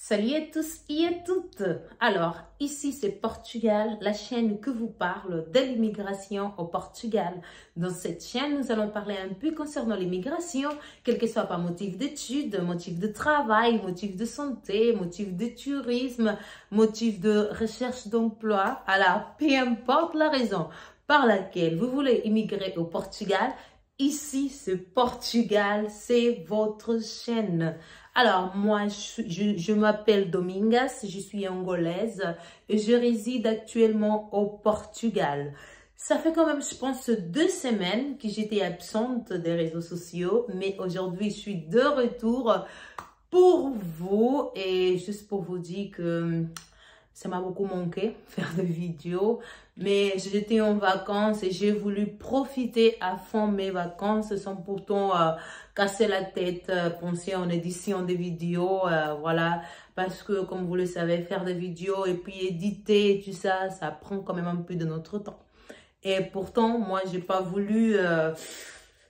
Salut à tous et à toutes. Alors, ici c'est Portugal, la chaîne que vous parle de l'immigration au Portugal. Dans cette chaîne, nous allons parler un peu concernant l'immigration, quel que soit par motif d'études, motif de travail, motif de santé, motif de tourisme, motif de recherche d'emploi. Alors, peu importe la raison par laquelle vous voulez immigrer au Portugal, ici c'est Portugal, c'est votre chaîne. Alors, moi, je m'appelle Domingas, je suis angolaise et je réside actuellement au Portugal. Ça fait quand même, je pense, 2 semaines que j'étais absente des réseaux sociaux, mais aujourd'hui, je suis de retour pour vous et juste pour vous dire que ça m'a beaucoup manqué, faire des vidéos, mais j'étais en vacances et j'ai voulu profiter à fond mes vacances sans pourtant casser la tête, penser en édition des vidéos, voilà, parce que comme vous le savez, faire des vidéos et puis éditer, tout ça, ça prend quand même un peu de notre temps. Et pourtant, moi, j'ai pas voulu...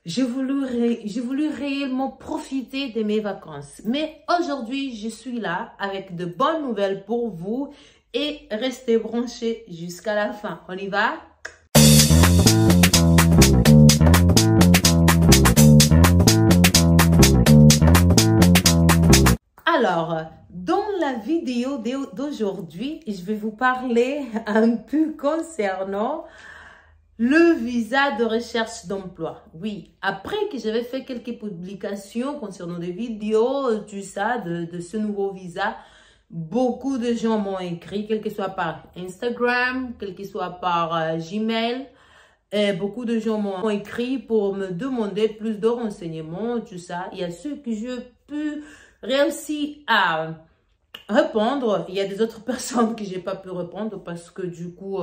j'ai voulu réellement profiter de mes vacances. Mais aujourd'hui, je suis là avec de bonnes nouvelles pour vous et restez branchés jusqu'à la fin. On y va? Alors, dans la vidéo d'aujourd'hui, je vais vous parler un peu concernant le visa de recherche d'emploi. Oui, après que j'avais fait quelques publications concernant des vidéos, tout ça, de ce nouveau visa, beaucoup de gens m'ont écrit, quel que soit par Instagram, quel que soit par Gmail. Et beaucoup de gens m'ont écrit pour me demander plus de renseignements, tout ça. Il y a ceux que je peux réussir à répondre. Il y a des autres personnes que j'ai pas pu répondre parce que du coup,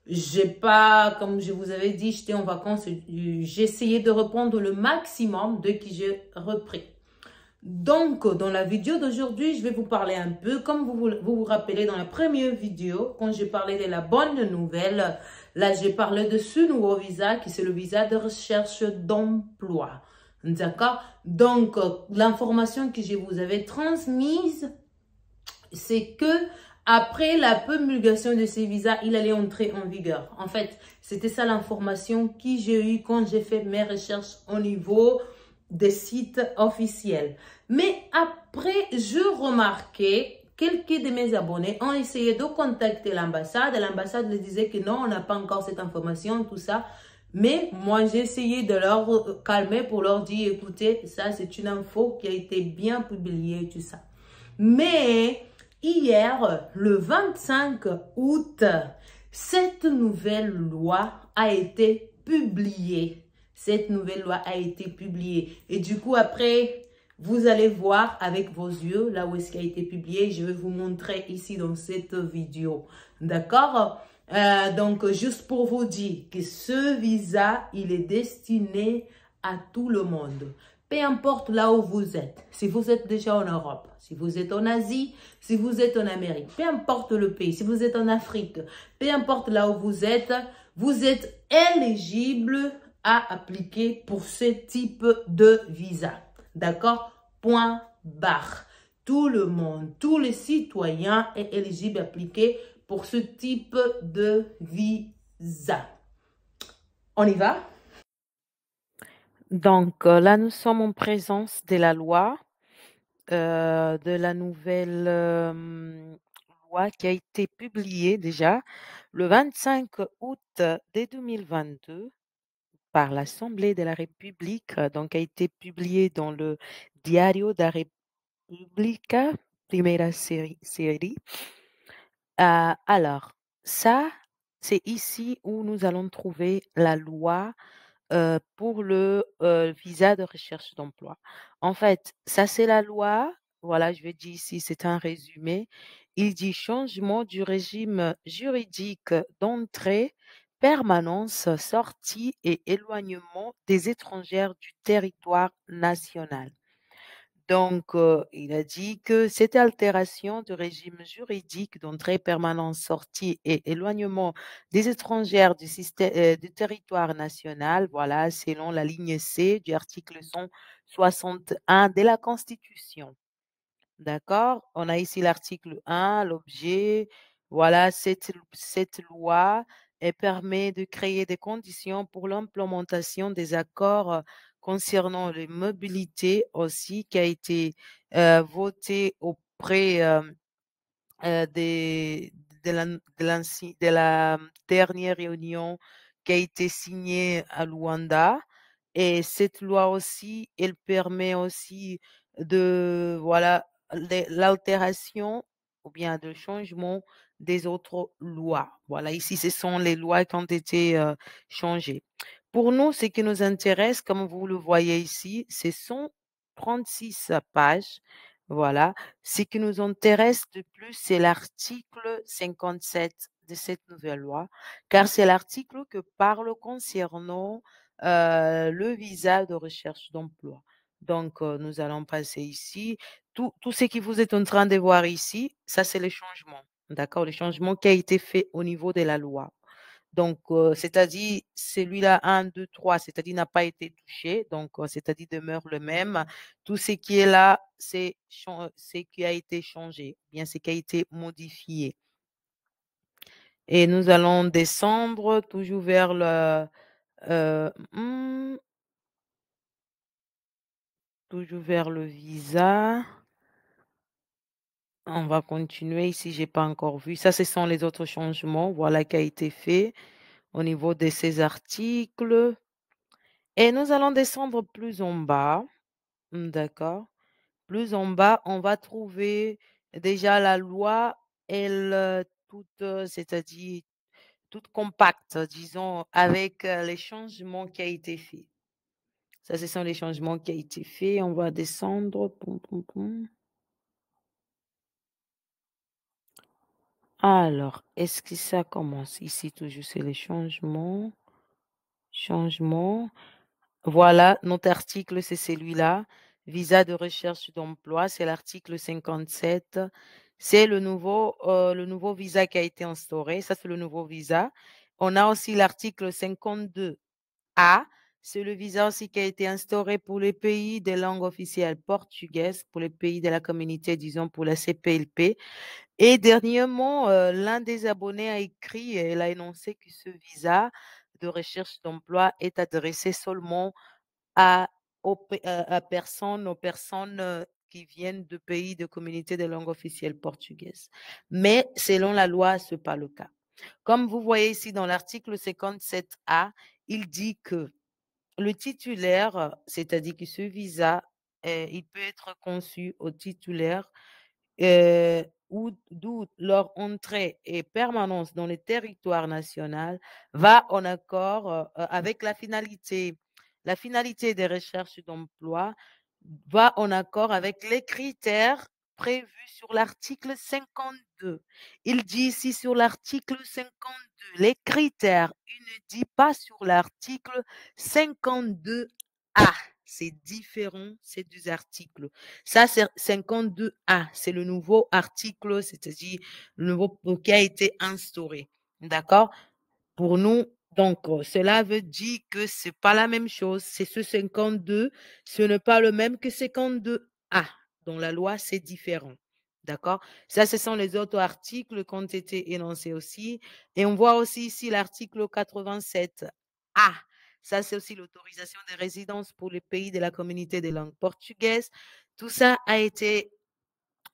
j'ai pas, comme je vous avais dit, j'étais en vacances. J'ai essayé de répondre le maximum dès que j'ai repris. Donc, dans la vidéo d'aujourd'hui, je vais vous parler un peu, comme vous rappelez dans la première vidéo, quand j'ai parlé de la bonne nouvelle, là, j'ai parlé de ce nouveau visa, qui c'est le visa de recherche d'emploi. D'accord? Donc, l'information que je vous avais transmise, c'est que après la promulgation de ces visas, il allait entrer en vigueur. En fait, c'était ça l'information que j'ai eue quand j'ai fait mes recherches au niveau des sites officiels. Mais après, je remarquais quelques de mes abonnés ont essayé de contacter l'ambassade. L'ambassade leur disait que non, on n'a pas encore cette information, tout ça. Mais moi, j'ai essayé de leur calmer pour leur dire, écoutez, ça, c'est une info qui a été bien publiée, tout ça. Mais hier, le 25 août, cette nouvelle loi a été publiée. Cette nouvelle loi a été publiée. Et du coup, après, vous allez voir avec vos yeux, là où est-ce qu'il a été publié. Je vais vous montrer ici dans cette vidéo. D'accord? Donc, juste pour vous dire que ce visa, il est destiné à tout le monde. Peu importe là où vous êtes, si vous êtes déjà en Europe, si vous êtes en Asie, si vous êtes en Amérique, peu importe le pays, si vous êtes en Afrique, peu importe là où vous êtes éligible à appliquer pour ce type de visa. D'accord? Point barre. Tout le monde, tous les citoyens est éligible à appliquer pour ce type de visa. On y va? Donc là, nous sommes en présence de la loi, de la nouvelle loi qui a été publiée déjà le 25 août dès 2022 par l'Assemblée de la République, donc a été publiée dans le Diario da República, Primera série. Alors, ça, c'est ici où nous allons trouver la loi pour le visa de recherche d'emploi. En fait, ça c'est la loi, voilà, je vais dire ici, c'est un résumé. Il dit changement du régime juridique d'entrée, permanence, sortie et éloignement des étrangères du territoire national. Donc, il a dit que cette altération du régime juridique d'entrée, permanence, sortie et éloignement des étrangères du territoire national, voilà, selon la ligne C du article 161 de la Constitution. D'accord? On a ici l'article 1, l'objet. Voilà, cette loi, elle permet de créer des conditions pour l'implémentation des accords concernant les mobilités aussi, qui a été voté auprès des de la dernière réunion qui a été signée à Luanda. Et cette loi aussi, elle permet aussi de, voilà, l'altération ou bien de changement des autres lois. Voilà, ici, ce sont les lois qui ont été changées. Pour nous, ce qui nous intéresse, comme vous le voyez ici, ce sont 36 pages. Voilà. Ce qui nous intéresse de plus, c'est l'article 57 de cette nouvelle loi, car c'est l'article que parle concernant le visa de recherche d'emploi. Donc, nous allons passer ici. Tout ce que vous êtes en train de voir ici, ça, c'est les changements. D'accord? Les changements qui a été fait au niveau de la loi. Donc, c'est-à-dire, celui-là, 1, 2, 3, c'est-à-dire n'a pas été touché, donc, c'est-à-dire demeure le même. Tout ce qui est là, c'est ce qui a été changé, bien ce qui a été modifié. Et nous allons descendre toujours vers euh, hmm, toujours vers le visa. On va continuer ici, j'ai pas encore vu. Ça, ce sont les autres changements, voilà, qui a été fait au niveau de ces articles. Et nous allons descendre plus en bas. D'accord. Plus en bas, on va trouver déjà la loi, elle, toute, c'est-à-dire toute compacte, disons, avec les changements qui a été fait. Ça, ce sont les changements qui a été fait. On va descendre. Poum, poum, poum. Alors, est-ce que ça commence ici toujours? C'est les changements. Changements. Voilà, notre article, c'est celui-là. Visa de recherche d'emploi, c'est l'article 57. C'est le nouveau visa qui a été instauré. Ça, c'est le nouveau visa. On a aussi l'article 52A. C'est le visa aussi qui a été instauré pour les pays de langue officielle portugaise, pour les pays de la communauté, disons, pour la CPLP. Et dernièrement, l'un des abonnés a écrit et il a énoncé que ce visa de recherche d'emploi est adressé seulement à aux personnes, qui viennent de pays de communauté de langue officielle portugaise. Mais selon la loi, ce n'est pas le cas. Comme vous voyez ici dans l'article 57A, il dit que le titulaire, c'est-à-dire que ce visa, il peut être conçu au titulaire d'où leur entrée et permanence dans le territoire national va en accord avec la finalité des recherches d'emploi va en accord avec les critères prévus sur l'article 52. Il dit ici sur l'article 52, les critères, il ne dit pas sur l'article 52A. C'est différent, ces deux articles. Ça, c'est 52A. C'est le nouveau article, c'est-à-dire le nouveau qui a été instauré. D'accord? Pour nous, donc, cela veut dire que c'est pas la même chose. C'est ce 52, ce n'est pas le même que 52A. Dans la loi, c'est différent. D'accord? Ça, ce sont les autres articles qui ont été énoncés aussi. Et on voit aussi ici l'article 87A. Ça, c'est aussi l'autorisation de résidence pour les pays de la communauté des langues portugaises. Tout ça a été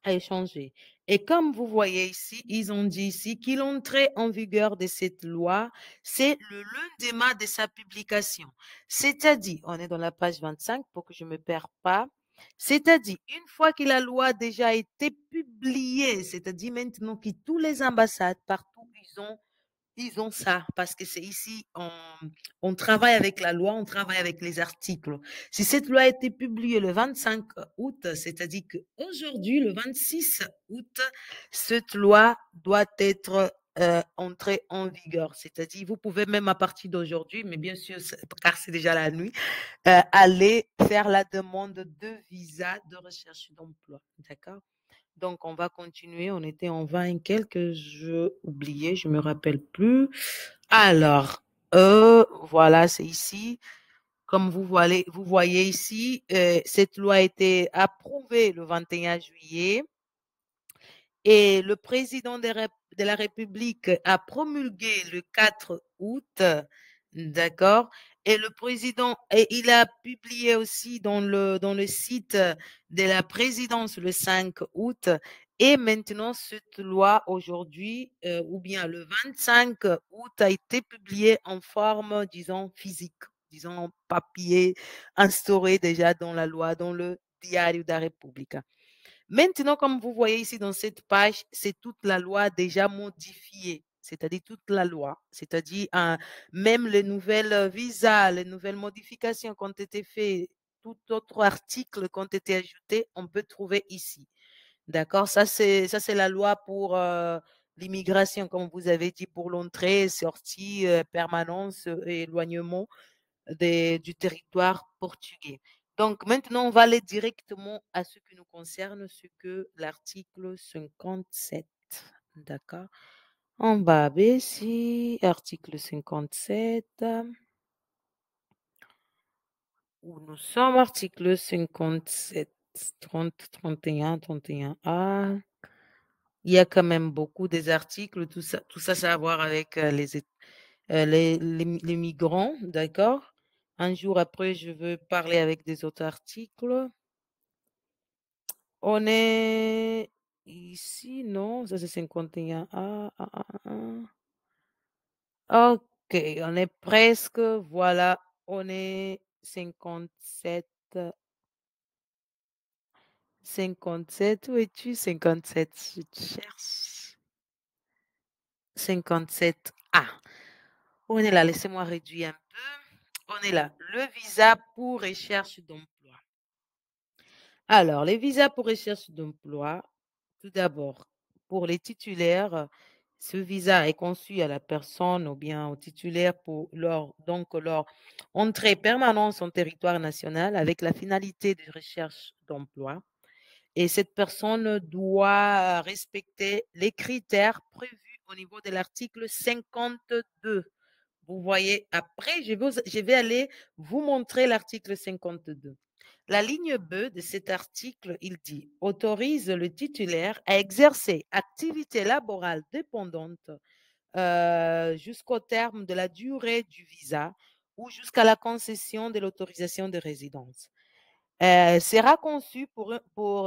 échangé. Et comme vous voyez ici, ils ont dit ici qu'il entrait en vigueur de cette loi, c'est le lendemain de sa publication. C'est-à-dire, on est dans la page 25 pour que je ne me perds pas. C'est-à-dire, une fois que la loi a déjà été publiée, c'est-à-dire maintenant que tous les ambassades partout, ils ont ça parce que c'est ici, on travaille avec la loi, on travaille avec les articles. Si cette loi a été publiée le 25 août, c'est-à-dire qu'aujourd'hui, le 26 août, cette loi doit être entrée en vigueur. C'est-à-dire, vous pouvez même à partir d'aujourd'hui, mais bien sûr, car c'est déjà la nuit, aller faire la demande de visa de recherche d'emploi. D'accord? Donc, on va continuer. On était en 20 et quelques. Je oubliais, je me rappelle plus. Alors, voilà, c'est ici. Comme vous voyez ici, cette loi a été approuvée le 21 juillet et le président de la République a promulgué le 4 août, d'accord? Et le président, et il a publié aussi dans le site de la présidence le 5 août. Et maintenant, cette loi aujourd'hui, ou bien le 25 août, a été publiée en forme, disons, physique, disons, en papier, instauré déjà dans la loi, dans le Diario da Repubblica. Maintenant, comme vous voyez ici dans cette page, c'est toute la loi déjà modifiée, c'est-à-dire toute la loi, c'est-à-dire même les nouvelles visas, les nouvelles modifications qui ont été faites, tout autre article qui ont été ajoutés, on peut trouver ici. D'accord? Ça c'est la loi pour l'immigration, comme vous avez dit, pour l'entrée, sortie, permanence et éloignement du territoire portugais. Donc maintenant, on va aller directement à ce qui nous concerne, ce que l'article 57. D'accord? On va ici, article 57. Où nous sommes, article 57, 30, 31, 31A. Il y a quand même beaucoup des articles, tout ça, ça a à voir avec les migrants, d'accord? Un jour après, je veux parler avec des autres articles. On est ici, non? Ça, c'est 51. OK, on est presque, voilà, on est 57. 57, où es-tu? 57, je te cherche. 57A. On est là, laissez-moi réduire un peu. On est là, le visa pour recherche d'emploi. Alors, les visas pour recherche d'emploi, tout d'abord, pour les titulaires, ce visa est conçu à la personne ou bien au titulaire pour leur entrée permanente en territoire national avec la finalité de recherche d'emploi. Et cette personne doit respecter les critères prévus au niveau de l'article 52. Vous voyez, après, je vais aller vous montrer l'article 52. La ligne B de cet article, il dit, autorise le titulaire à exercer activité laborale dépendante jusqu'au terme de la durée du visa ou jusqu'à la concession de l'autorisation de résidence. Sera conçu pour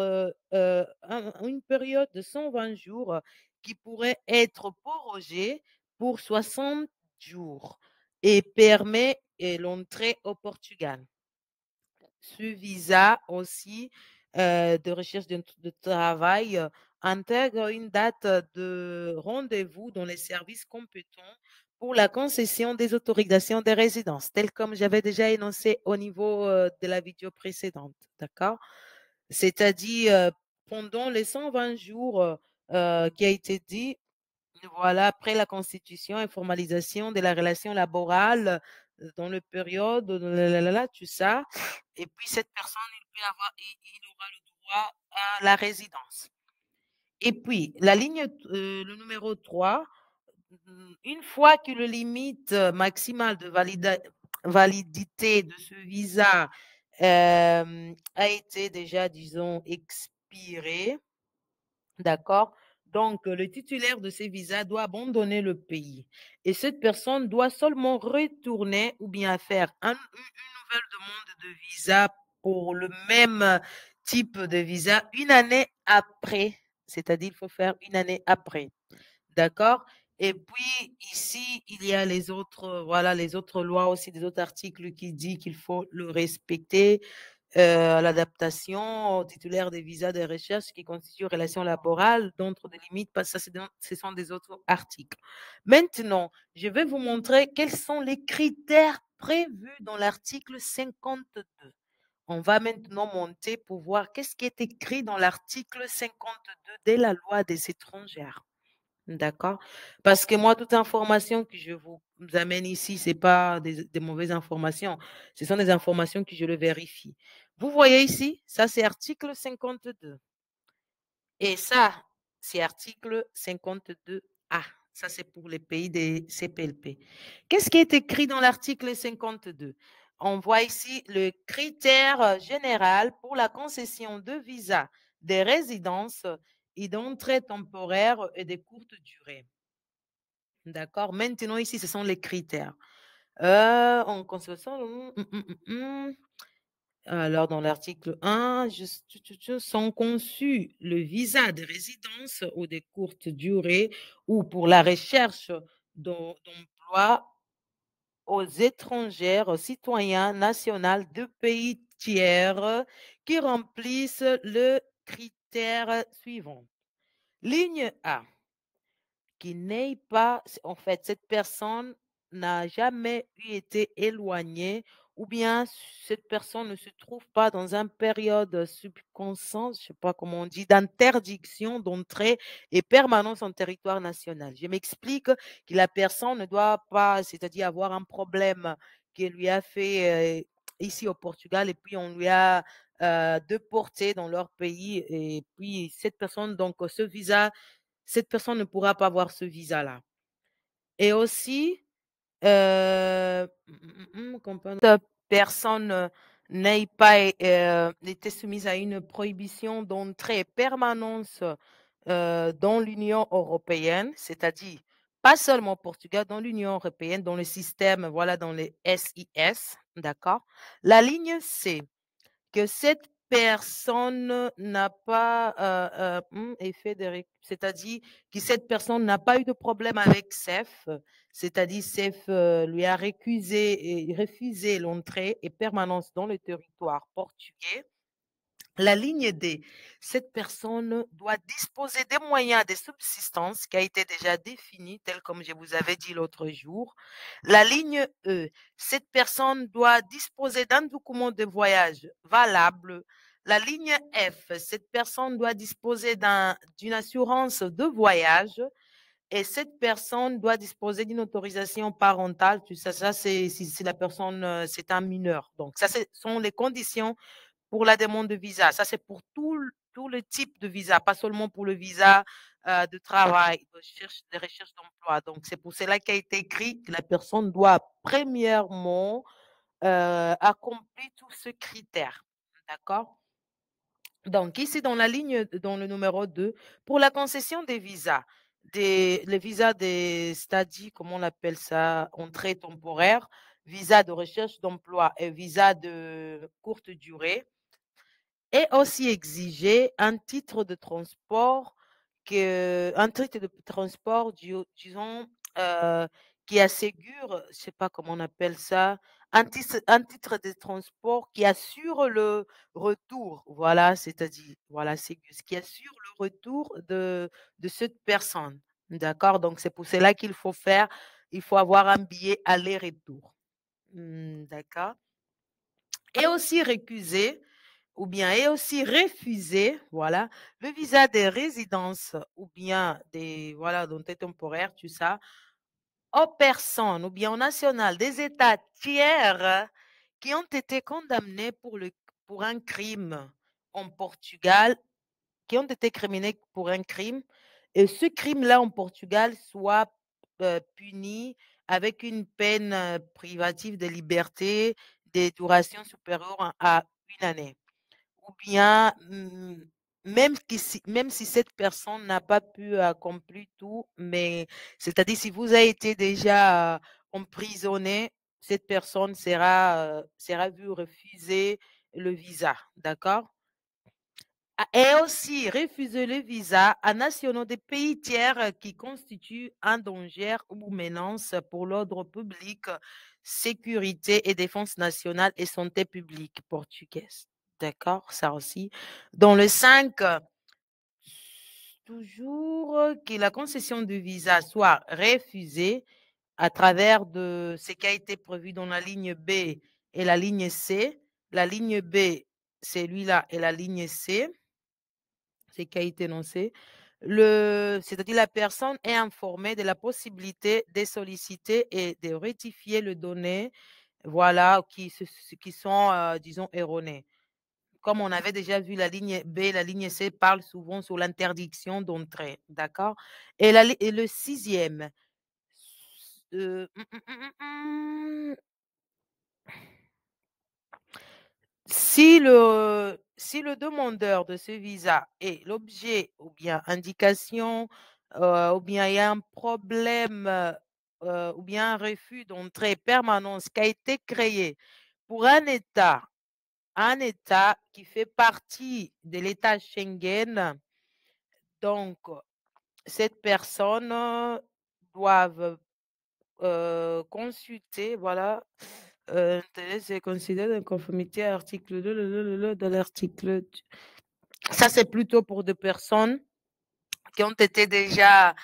une période de 120 jours qui pourrait être prorogée pour 60 jours et permet l'entrée au Portugal. Ce visa aussi de recherche de travail intègre une date de rendez-vous dans les services compétents pour la concession des autorisations de résidence, tel comme j'avais déjà énoncé au niveau de la vidéo précédente. D'accord? C'est-à-dire, pendant les 120 jours qui a été dit, voilà, après la constitution et formalisation de la relation laborale dans le période, tout ça. Et puis, cette personne, il aura le droit à la résidence. Et puis, le numéro 3, une fois que le limite maximale de validité de ce visa a été déjà, disons, expiré, d'accord? Donc, le titulaire de ces visas doit abandonner le pays. Et cette personne doit seulement retourner ou bien faire une nouvelle demande de visa pour le même type de visa une année après. C'est-à-dire, il faut faire une année après. D'accord? Et puis, ici, il y a les autres, voilà, les autres lois aussi, des autres articles qui disent qu'il faut le respecter l'adaptation au titulaire des visas de recherche qui constituent relation laborale, d'entre des limites, parce que ce sont des autres articles. Maintenant, je vais vous montrer quels sont les critères prévus dans l'article 52. On va maintenant monter pour voir qu'est-ce qui est écrit dans l'article 52 de la loi des étrangères. D'accord? Parce que moi, toute information que je vous amène ici, ce n'est pas des mauvaises informations. Ce sont des informations que je le vérifie. Vous voyez ici, ça c'est article 52. Et ça, c'est article 52A. Ça, c'est pour les pays des CPLP. Qu'est-ce qui est écrit dans l'article 52? on voit ici le critère général pour la concession de visa des résidences et d'entrée temporaire et de courte durée. D'accord? Maintenant, ici, ce sont les critères. En conséquence, alors, dans l'article 1, sont conçus le visa de résidence ou de courte durée ou pour la recherche d'emploi aux étrangers, aux citoyens nationaux de pays tiers qui remplissent le critère suivant. Ligne A, qui n'est pas, en fait, cette personne n'a jamais été éloignée ou bien cette personne ne se trouve pas dans une période subconsciente, je ne sais pas comment on dit, d'interdiction d'entrée et permanence en territoire national. Je m'explique que la personne ne doit pas, c'est-à-dire avoir un problème qui lui a fait ici au Portugal et puis on lui a déporté dans leur pays et puis cette personne, donc ce visa cette personne ne pourra pas avoir ce visa-là. Et aussi, comprendre cette personne n'ait pas été soumise à une prohibition d'entrée et permanence dans l'Union européenne, c'est-à-dire pas seulement au Portugal, dans l'Union européenne, dans le système, voilà, dans les SIS, d'accord? La ligne C, que cette personne n'a pas effet de c'est-à-dire que cette personne n'a pas eu de problème avec CEF, c'est-à-dire CEF lui a refusé l'entrée et permanence dans le territoire portugais. La ligne D, cette personne doit disposer des moyens de subsistance qui a été déjà définie, tel comme je vous avais dit l'autre jour. La ligne E, cette personne doit disposer d'un document de voyage valable. La ligne F, cette personne doit disposer d'une assurance de voyage. Et cette personne doit disposer d'une autorisation parentale. Ça c'est si la personne, c'est un mineur. Donc, ça, ce sont les conditions pour la demande de visa. Ça, c'est pour tout le type de visa, pas seulement pour le visa de travail, de recherche d'emploi. Donc, c'est pour cela qu'il a été écrit que la personne doit premièrement accomplir tous ces critères. D'accord? Donc, ici, dans la ligne, dans le numéro 2, pour la concession des visas, les visas des stadies, comment on appelle ça, entrée temporaire, visa de recherche d'emploi et visa de courte durée, est aussi exiger un titre de transport un titre de transport, disons, qui assure, je sais pas comment on appelle ça, un titre de transport qui assure le retour. Voilà, c'est-à-dire, voilà, c'est ce qui assure le retour de cette personne. D'accord? Donc, c'est pour cela il faut avoir un billet aller-retour. D'accord? Et aussi récuser ou bien et aussi refuser, voilà, le visa de résidence ou bien des, voilà, d'entrée temporaire, tout ça, aux personnes ou bien aux nationales des États tiers qui ont été condamnés pour un crime en Portugal, qui ont été criminés pour un crime, et ce crime-là en Portugal soit puni avec une peine privative de liberté de duration supérieure à une année ou bien même si cette personne n'a pas pu accomplir tout, mais c'est-à-dire si vous avez été déjà emprisonné, cette personne sera vue refuser le visa, d'accord? Et aussi refuser le visa à nationaux des pays tiers qui constituent un danger ou menace pour l'ordre public, sécurité et défense nationale et santé publique portugaise. D'accord, ça aussi. Dans le 5, toujours que la concession du visa soit refusée à travers de ce qui a été prévu dans la ligne B et la ligne C. La ligne B, c'est lui-là, et la ligne C, c'est qui a été énoncé. C'est-à-dire la personne est informée de la possibilité de solliciter et de rectifier les données, voilà, qui sont, disons, erronées. Comme on avait déjà vu la ligne B, la ligne C parle souvent sur l'interdiction d'entrée, d'accord? Et le sixième, Si le demandeur de ce visa est l'objet ou bien indication, ou bien il y a un problème, ou bien un refus d'entrée permanence qui a été créé pour un État qui fait partie de l'État Schengen, donc cette personne doivent consulter, voilà, c'est considéré de conformité à l'article 2 de l'article. Ça, c'est plutôt pour des personnes qui ont été déjà,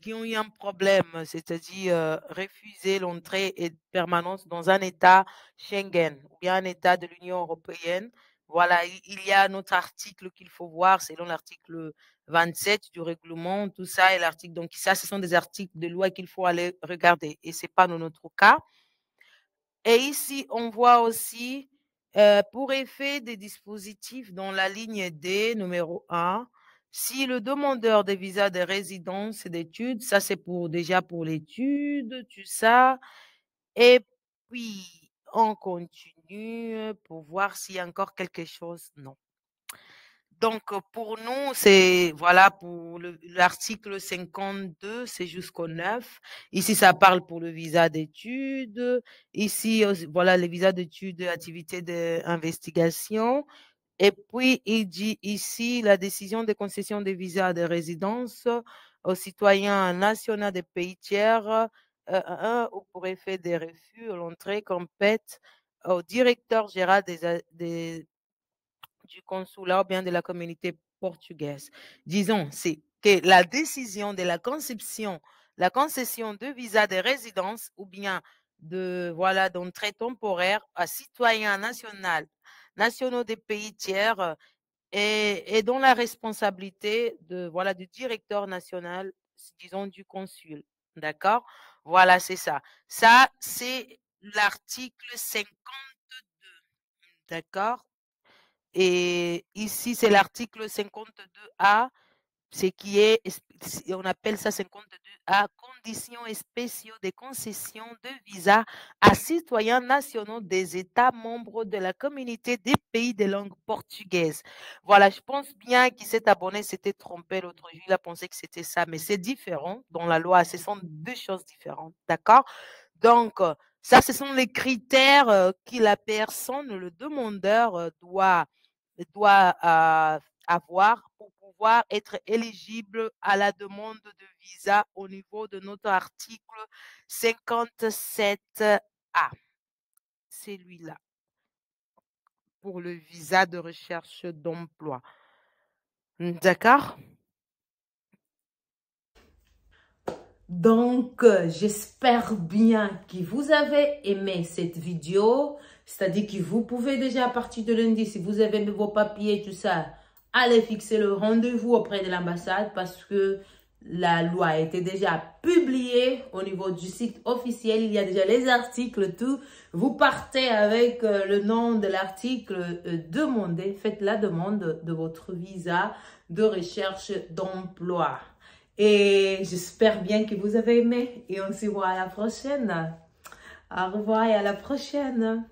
qui ont eu un problème, c'est-à-dire refuser l'entrée et permanence dans un État Schengen ou bien un État de l'Union européenne. Voilà, il y a un autre article qu'il faut voir selon l'article 27 du règlement, tout ça, et l'article. Donc, ça, ce sont des articles de loi qu'il faut aller regarder. Et ce n'est pas dans notre cas. Et ici, on voit aussi, pour effet des dispositifs dans la ligne D, numéro 1, si le demandeur de visa de résidence et d'études, ça c'est déjà pour l'étude, tout ça. Et puis, on continue pour voir s'il y a encore quelque chose. Non. Donc, pour nous, c'est, voilà, pour l'article 52, c'est jusqu'au 9. Ici, ça parle pour le visa d'études. Ici, voilà, le visa d'études, activité d'investigation. Et puis, il dit ici, la décision de concession de visa de résidence aux citoyens nationaux des pays tiers, ou pour effet des refus à l'entrée compète au directeur général du consulat ou bien de la communauté portugaise. Disons, c'est que la décision de la concession de visa de résidence ou bien voilà, d'entrée temporaire à citoyens nationaux des pays tiers est dans la responsabilité voilà, du directeur national, disons, du consul. D'accord? Voilà, c'est ça. Ça, c'est l'article 52. D'accord? Et ici, c'est l'article 52A, on appelle ça 52A, conditions spéciaux des concessions de visa à citoyens nationaux des États membres de la communauté des pays de langue portugaise. Voilà, je pense bien qu'il s'est abonné, s'était trompé l'autre jour, il a pensé que c'était ça, mais c'est différent dans la loi, ce sont deux choses différentes, d'accord? Donc, ça, ce sont les critères que la personne, le demandeur, doit avoir pour pouvoir être éligible à la demande de visa au niveau de notre article 57A. C'est lui-là, pour le visa de recherche d'emploi. D'accord? Donc, j'espère bien que vous avez aimé cette vidéo. C'est-à-dire que vous pouvez déjà, à partir de lundi, si vous avez vos papiers et tout ça, aller fixer le rendez-vous auprès de l'ambassade parce que la loi a été déjà publiée au niveau du site officiel. Il y a déjà les articles, tout. Vous partez avec le nom de l'article demandé. Faites la demande de votre visa de recherche d'emploi. Et j'espère bien que vous avez aimé et on se voit à la prochaine. Au revoir et à la prochaine.